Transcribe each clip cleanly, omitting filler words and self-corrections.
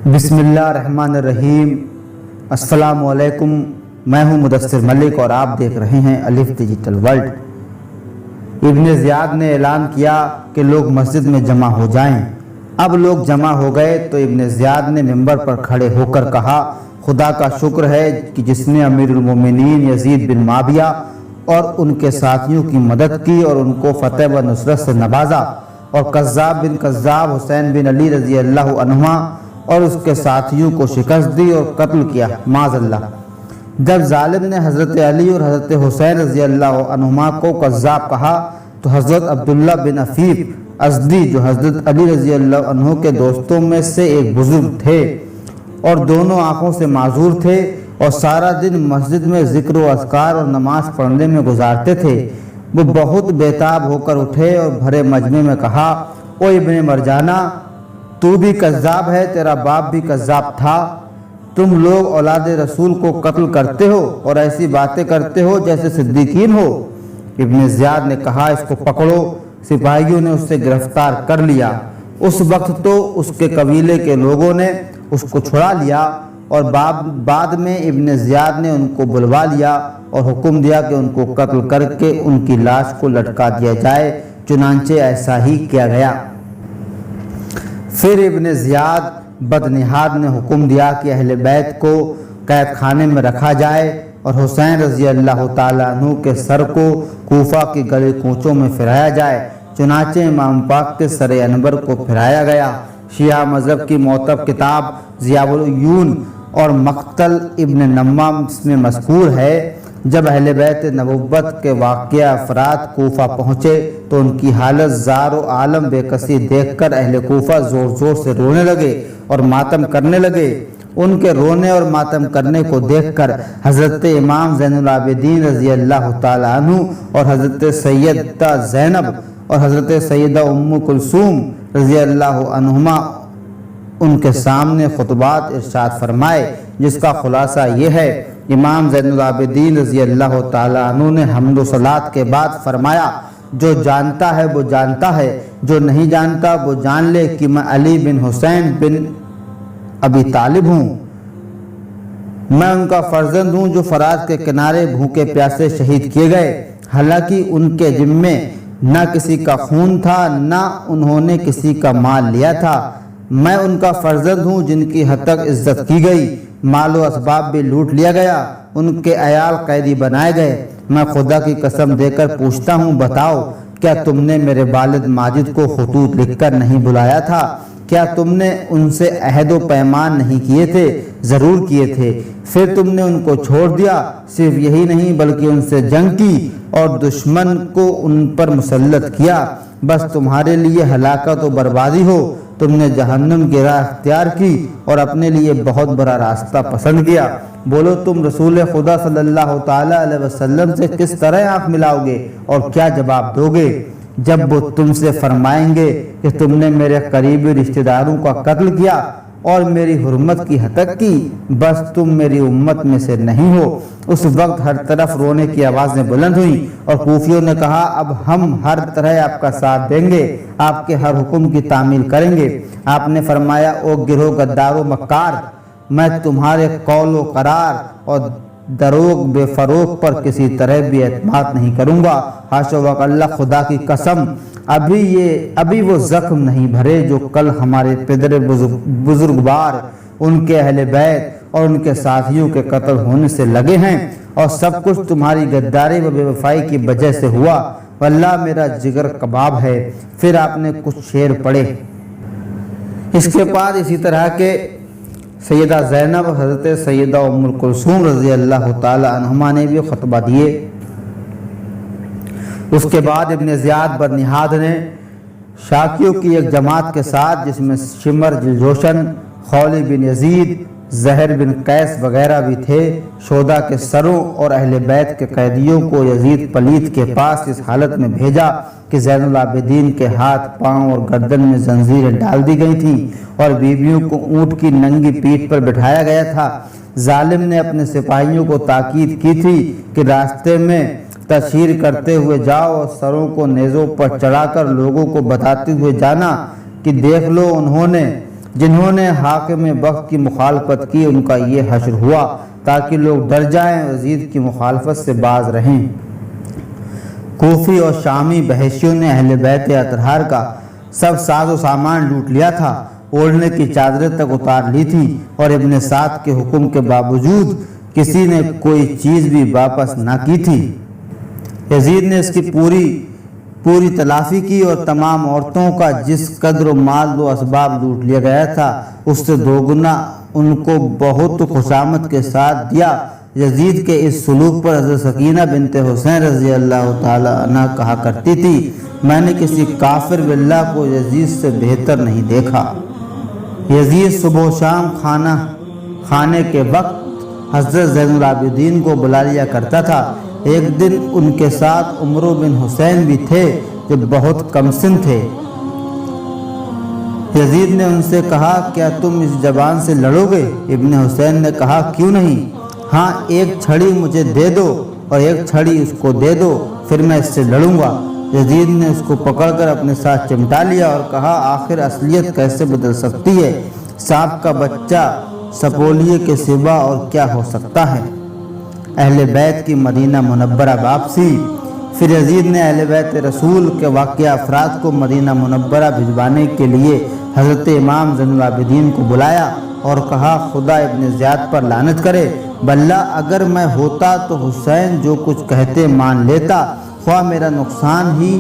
بسم اللہ الرحمن الرحیم۔ السلام علیکم، میں ہوں مدثر ملک اور آپ دیکھ رہے ہیں الف ڈیجیٹل ورلڈ۔ ابن زیاد نے اعلان کیا کہ لوگ مسجد میں جمع ہو جائیں۔ اب لوگ جمع ہو گئے تو ابن زیاد نے منبر پر کھڑے ہو کر کہا، خدا کا شکر ہے کہ جس نے امیر المومنین یزید بن معاویہ اور ان کے ساتھیوں کی مدد کی اور ان کو فتح و نصرت سے نوازا، اور کذاب بن کذاب حسین بن علی رضی اللہ عنہما اور اس کے ساتھیوں کو شکست دی اور قتل کیا، معاذ اللہ۔ جب ظالم نے حضرت علی اور حضرت حسین رضی اللہ عنہما کو کذاب کہا تو حضرت عبداللہ بن عفیف ازدی، جو حضرت علی رضی اللہ عنہ کے دوستوں میں سے ایک بزرگ تھے اور دونوں آنکھوں سے معذور تھے اور سارا دن مسجد میں ذکر و اذکار اور نماز پڑھنے میں گزارتے تھے، وہ بہت بیتاب ہو کر اٹھے اور بھرے مجمع میں کہا، او ابن مرجانہ، تو بھی کذاب ہے، تیرا باپ بھی کذاب تھا۔ تم لوگ اولاد رسول کو قتل کرتے ہو اور ایسی باتیں کرتے ہو جیسے صدیقین ہو۔ ابن زیاد نے کہا، اس کو پکڑو۔ سپاہیوں نے اسے گرفتار کر لیا۔ اس وقت تو اس کے قبیلے کے لوگوں نے اس کو چھڑا لیا اور بعد میں ابن زیاد نے ان کو بلوا لیا اور حکم دیا کہ ان کو قتل کر کے ان کی لاش کو لٹکا دیا جائے، چنانچہ ایسا ہی کیا گیا۔ پھر ابن زیاد بدنہاد نے حکم دیا کہ اہل بیت کو قید خانے میں رکھا جائے اور حسین رضی اللہ تعالیٰ عنہ کے سر کو کوفہ کی گلی کوچوں میں پھرایا جائے، چنانچہ امام پاک کے سر انور کو پھرایا گیا۔ شیعہ مذہب کی معتبر کتاب ضیاء العیون اور مقتل ابن نمام میں مذکور ہے، جب اہل بیت نبوت کے واقعہ افراد کوفہ پہنچے تو ان کی حالت زار و عالم بے کسی دیکھ کر اہل کوفہ زور زور سے رونے لگے اور ماتم کرنے لگے۔ ان کے رونے اور ماتم کرنے کو دیکھ کر حضرت امام زین العابدین رضی اللہ تعالیٰ عنہ اور حضرت سیدہ زینب اور حضرت سیدہ ام کلثوم رضی اللہ عنہما ان کے سامنے خطبات ارشاد فرمائے، جس کا خلاصہ یہ ہے، امام زین العابدین رضی اللہ تعالیٰ عنہ نے حمد و صلات کے بعد فرمایا، جو جانتا ہے وہ جانتا ہے، جو نہیں جانتا وہ جان لے کہ میں علی بن حسین بن ابی طالب ہوں۔ میں ان کا فرزند ہوں جو فرات کے کنارے بھوکے پیاسے شہید کیے گئے، حالانکہ ان کے ذمے نہ کسی کا خون تھا نہ انہوں نے کسی کا مال لیا تھا۔ میں ان کا فرزند ہوں جن کی حد تک عزت کی گئی، مال و اسباب بھی لوٹ لیا گیا، ان کے عیال قیدی بنائے گئے۔ میں خدا کی قسم دے کر پوچھتا ہوں، بتاؤ کیا تم نے میرے والد ماجد کو خطوط لکھ کر نہیں بلایا تھا؟ کیا تم نے ان سے عہد و پیمان نہیں کیے تھے؟ ضرور کیے تھے۔ پھر تم نے ان کو چھوڑ دیا۔ صرف یہی نہیں بلکہ ان سے جنگ کی اور دشمن کو ان پر مسلط کیا۔ بس تمہارے لیے ہلاکت و بربادی ہو۔ تم نے جہنم کی راہ اختیار کی اور اپنے لیے بہت بڑا راستہ پسند کیا۔ بولو، تم رسول خدا صلی اللہ تعالیٰ علیہ وسلم سے کس طرح آنکھ ملاؤ گے اور کیا جواب دو گے جب وہ تم سے فرمائیں گے کہ تم نے میرے قریبی رشتہ داروں کا قتل کیا اور میری حرمت کی ہتک کی؟ بس تم میری امت میں سے نہیں ہو۔ اس وقت ہر طرف رونے کی آوازیں بلند ہوئیں اور کوفیوں نے کہا، اب ہم ہر طرح آپ کا ساتھ دیں گے، آپ کے ہر حکم کی تعمیل کریں گے۔ آپ نے فرمایا، او گروہ غدار و مکار، میں تمہارے قول و قرار اور دروغ بے فروغ پر کسی طرح بھی اعتماد نہیں کروں گا۔ حاشا وکلا، خدا کی قسم، ابھی وہ زخم نہیں بھرے جو کل ہمارے پدر بزرگوار، ان کے اہل بیت اور ان کے ساتھیوں کے قتل ہونے سے لگے ہیں، اور سب کچھ تمہاری غداری و بے وفائی کی وجہ سے ہوا۔ واللہ میرا جگر کباب ہے۔ پھر آپ نے کچھ شعر پڑھے۔ اس کے بعد اسی طرح کے سیدہ زینب، حضرت سیدہ ام کلثوم رضی اللہ تعالیٰ عنہما نے بھی خطبہ دیے۔ اس کے بعد ابن زیاد بدنہاد نے شاکیوں کی ایک جماعت کے ساتھ، جس میں شمر جلجوشن، خولی بن یزید، زہر بن قیس وغیرہ بھی تھے، شہداء کے سروں اور اہل بیت کے قیدیوں کو یزید پلیت کے پاس اس حالت میں بھیجا کہ زین العابدین کے ہاتھ، پاؤں اور گردن میں زنجیریں ڈال دی گئی تھیں اور بیویوں کو اونٹ کی ننگی پیٹھ پر بٹھایا گیا تھا۔ ظالم نے اپنے سپاہیوں کو تاکید کی تھی کہ راستے میں تشہیر کرتے ہوئے جاؤ اور سروں کو نیزوں پر چڑھا کر لوگوں کو بتاتے ہوئے جانا کہ دیکھ لو، انہوں نے جنہوں نے حاکم وقت کی مخالفت کی ان کا یہ حشر ہوا تاکہ لوگ ڈر جائیں اور یزید کی مخالفت سے باز رہیں۔ کوفی اور شامی بحیثیوں نے اہل بیت اطہار کا سب ساز و سامان لوٹ لیا تھا، اوڑھنے کی چادریں تک اتار لی تھی، اور ابن سعد کے حکم کے باوجود کسی نے کوئی چیز بھی واپس نہ کی تھی۔ یزید نے اس کی پوری تلافی کی اور تمام عورتوں کا جس قدر و مال و اسباب لوٹ لیا گیا تھا اس سے دوگنا ان کو بہت خوشامد کے ساتھ دیا۔ یزید کے اس سلوک پر حضرت سکینہ بنت حسین رضی اللہ تعالی عنہ کہا کرتی تھی، میں نے کسی کافر باللہ کو یزید سے بہتر نہیں دیکھا۔ یزید صبح و شام کھانا کھانے کے وقت حضرت زین العابدین کو بلا لیا کرتا تھا۔ ایک دن ان کے ساتھ عمر بن حسین بھی تھے جو بہت کم سن تھے۔ یزید نے ان سے کہا، کیا تم اس جوان سے لڑو گے؟ ابن حسین نے کہا، کیوں نہیں، ہاں ایک چھڑی مجھے دے دو اور ایک چھڑی اس کو دے دو، پھر میں اس سے لڑوں گا۔ یزید نے اس کو پکڑ کر اپنے ساتھ چمٹا لیا اور کہا، آخر اصلیت کیسے بدل سکتی ہے؟ سانپ کا بچہ سپولیے کے سوا اور کیا ہو سکتا ہے؟ اہل بیت کی مدینہ منورہ واپسی۔ پھر یزید نے اہل بیت رسول کے واقعہ افراد کو مدینہ منورہ بھجوانے کے لیے حضرت امام زین العابدین کو بلایا اور کہا، خدا ابن زیاد پر لعنت کرے، بلّہ اگر میں ہوتا تو حسین جو کچھ کہتے مان لیتا، خواہ میرا نقصان ہی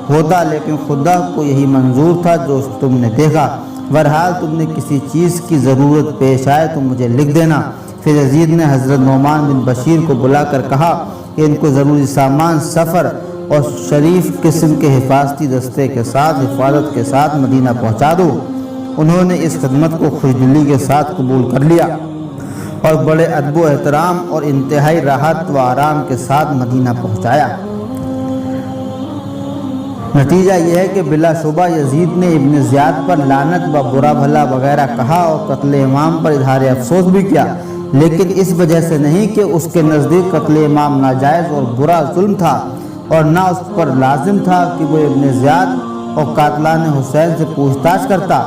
ہوتا، لیکن خدا کو یہی منظور تھا جو تم نے دیکھا۔ بہرحال تم نے کسی چیز کی ضرورت پیش آئے تو مجھے لکھ دینا۔ پھر یزید نے حضرت نعمان بن بشیر کو بلا کر کہا کہ ان کو ضروری سامان سفر اور شریف قسم کے حفاظتی دستے کے ساتھ حفاظت کے ساتھ مدینہ پہنچا دو۔ انہوں نے اس خدمت کو خوشدلی کے ساتھ قبول کر لیا اور بڑے ادب و احترام اور انتہائی راحت و آرام کے ساتھ مدینہ پہنچایا۔ نتیجہ یہ ہے کہ بلا شبہ یزید نے ابن زیاد پر لعنت و برا بھلا وغیرہ کہا اور قتل امام پر اظہار افسوس بھی کیا، لیکن اس وجہ سے نہیں کہ اس کے نزدیک قتل امام ناجائز اور برا ظلم تھا، اور نہ اس پر لازم تھا کہ وہ ابن زیاد اور قاتلان حسین سے پوچھ تاچھ کرتا،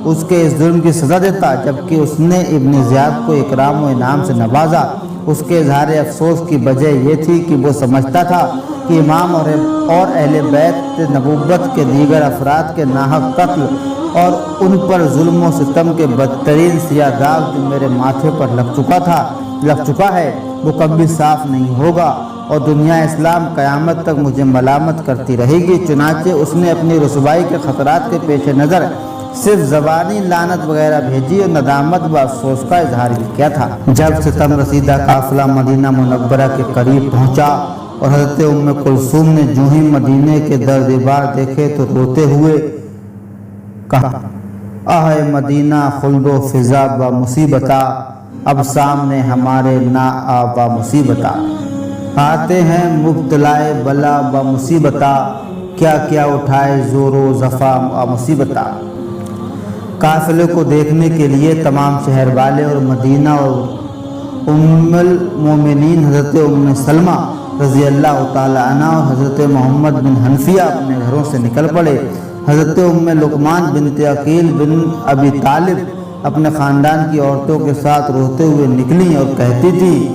اس کے اس ظلم کی سزا دیتا، جبکہ اس نے ابن زیاد کو اکرام و انعام سے نوازا۔ اس کے اظہار افسوس کی وجہ یہ تھی کہ وہ سمجھتا تھا کہ امام اور اہل بیت نبوت کے دیگر افراد کے ناحق قتل اور ان پر ظلم و ستم کے بدترین سیاہ داغ جو میرے ماتھے پر لگ چکا ہے وہ کبھی صاف نہیں ہوگا، اور دنیا اسلام قیامت تک مجھے ملامت کرتی رہے گی۔ چنانچہ اس نے اپنی رسوائی کے خطرات کے پیش نظر صرف زبانی لعنت وغیرہ بھیجی اور ندامت و افسوس کا اظہار بھی کیا تھا۔ جب ستم رسیدہ قافلہ مدینہ منورہ کے قریب پہنچا اور حضرت ام کلثوم نے جو ہی مدینے کے در دیوار دیکھے تو روتے ہوئے کہا، آہ مدینہ خلد و فضا و مصیبتہ، اب سامنے ہمارے نا آب و مصیبتہ، آتے ہیں مبتلائے بلا و مصیبتہ، کیا کیا اٹھائے زور و زفا و مصیبتہ۔ قافلے کو دیکھنے کے لیے تمام شہر والے اور مدینہ اور ام المومنین حضرت ام سلمہ رضی اللہ تعالی عنہ اور حضرت محمد بن حنفیہ اپنے گھروں سے نکل پڑے۔ حضرت ام لقمان بنت عقیل بن ابی طالب اپنے خاندان کی عورتوں کے ساتھ روتے ہوئے نکلیں اور کہتی تھی،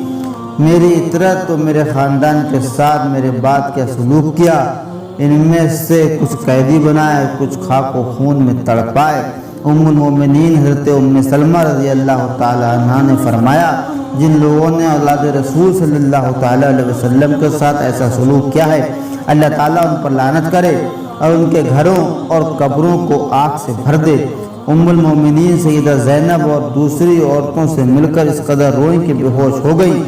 میری اطرت تو میرے خاندان کے ساتھ میرے بعد کیا سلوک کیا، ان میں سے کچھ قیدی بنائے، کچھ خاک و خون میں تڑپائے۔ ام المومنین حضرت ام سلمہ رضی اللہ تعالی عنہ نے فرمایا، جن لوگوں نے اولاد رسول صلی اللہ تعالی علیہ وسلم کے ساتھ ایسا سلوک کیا ہے، اللہ تعالیٰ ان پر لعنت کرے اور ان کے گھروں اور قبروں کو آگ سے بھر دے۔ ام المومنین سیدہ زینب اور دوسری عورتوں سے مل کر اس قدر روئیں کہ بے ہوش ہو گئی۔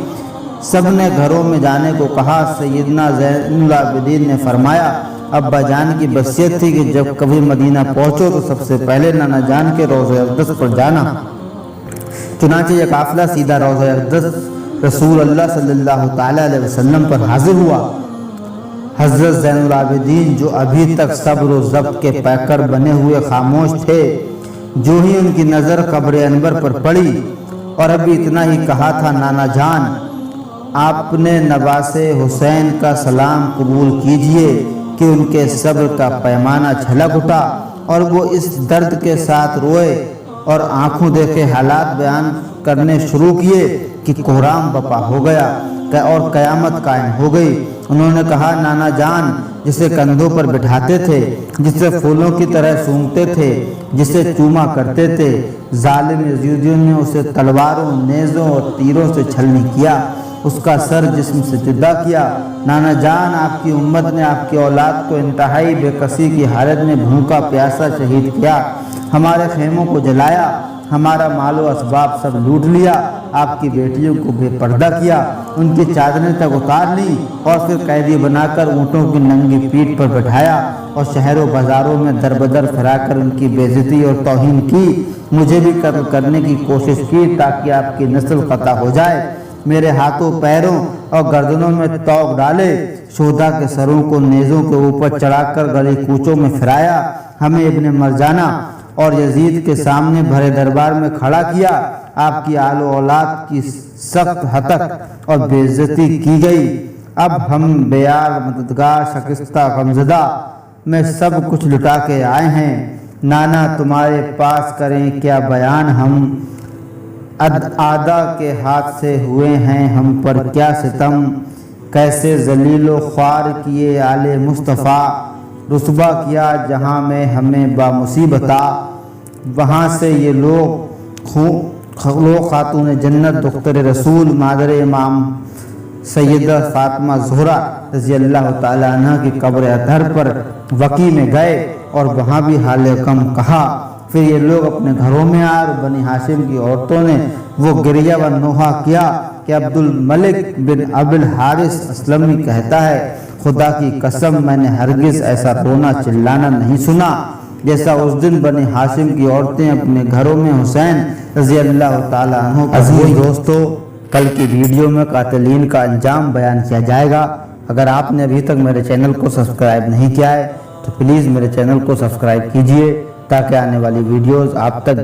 سب نے گھروں میں جانے کو کہا۔ سیدنا زین العابدین نے فرمایا، ابا جان کی وصیت تھی کہ جب کبھی مدینہ پہنچو تو سب سے پہلے نانا جان کے روضہ اقدس پر جانا۔ چنانچہ یہ قافلہ سیدھا روضہ اقدس رسول اللہ صلی اللہ تعالی علیہ وسلم پر حاضر ہوا۔ حضرت زین العابدین جو ابھی تک صبر و ضبط کے پیکر بنے ہوئے خاموش تھے، جو ہی ان کی نظر قبر انور پر پڑی اور ابھی اتنا ہی کہا تھا، نانا جان آپ نے نواز حسین کا سلام قبول کیجئے، کہ ان کے صبر کا پیمانہ چھلک اٹھا اور وہ اس درد کے ساتھ روئے اور آنکھوں دیکھے حالات بیان کرنے شروع کیے کہ کوہرام بپا ہو گیا اور قیامت قائم ہو گئی۔ انہوں نے کہا نانا جان جسے کندھوں پر بٹھاتے تھے، جسے پھولوں کی طرح سونگھتے تھے، جسے چوما کرتے تھے، ظالم یزیدیوں نے اسے تلواروں، نیزوں اور تیروں سے چھلنی کیا، اس کا سر جسم سے جدا کیا۔ نانا جان آپ کی امت نے آپ کی اولاد کو انتہائی بے کسی کی حالت میں بھوکا پیاسا شہید کیا، ہمارے خیموں کو جلایا، ہمارا مال و اسباب سب لوٹ لیا، آپ کی بیٹیوں کو بے پردہ کیا، ان کی چادریں تک اتار لی اور پھر قیدی بنا کر اونٹوں کی ننگی پیٹھ پر بٹھایا اور شہر و بازاروں میں در بدر پھرا کر ان کی بے عزتی اور توہین کی، مجھے بھی قتل کرنے کی کوشش کی تاکہ آپ کی نسل قطع ہو جائے، میرے ہاتھوں پیروں اور گردنوں میں توق ڈالے، شہداء کے سروں کو نیزوں کے اوپر چڑھا کر گلی کوچوں میں پھرایا، ہمیں ابن مرجانہ اور یزید کے سامنے بھرے دربار میں کھڑا کیا، آپ کی آل و اولاد کی سخت ہتک اور بے عزتی کی گئی، اب ہم بیار مددگار شکستہ غمزدہ میں سب کچھ لٹا کے آئے ہیں، نانا تمہارے پاس کریں کیا بیان، ہم آدھا کے ہاتھ سے ہوئے ہیں ہم پر کیا ستم، کیسے ذلیل و خوار کیے آل مصطفیٰ، رسوا کیا جہاں میں ہمیں با مصیبتا، وہاں سے یہ لوگ خاتون جنت دختر رسول مادر امام سیدہ فاطمہ زہرا رضی اللہ تعالیٰ عنہ کی قبر اطہر پر وقی میں گئے اور وہاں بھی حال کم کہا، پھر یہ لوگ اپنے گھروں میں آئے اور بنی ہاشم کی عورتوں نے وہ گریہ و نوحہ کیا کہ عبد الملک بن ابی الحارث اسلمی کہتا ہے خدا کی قسم میں نے ہرگز ایسا رونا چلانا نہیں سنا جیسا اس دن بنی ہاشم کی عورتیں اپنے گھروں میں حسین رضی اللہ تعالیٰ عنہ۔ عزیز دوستو، کل کی ویڈیو میں قاتلین کا انجام بیان کیا جائے گا۔ اگر آپ نے ابھی تک میرے چینل کو سبسکرائب نہیں کیا ہے تو پلیز میرے چینل کو سبسکرائب کیجئے تاکہ آنے والی ویڈیوز آپ تک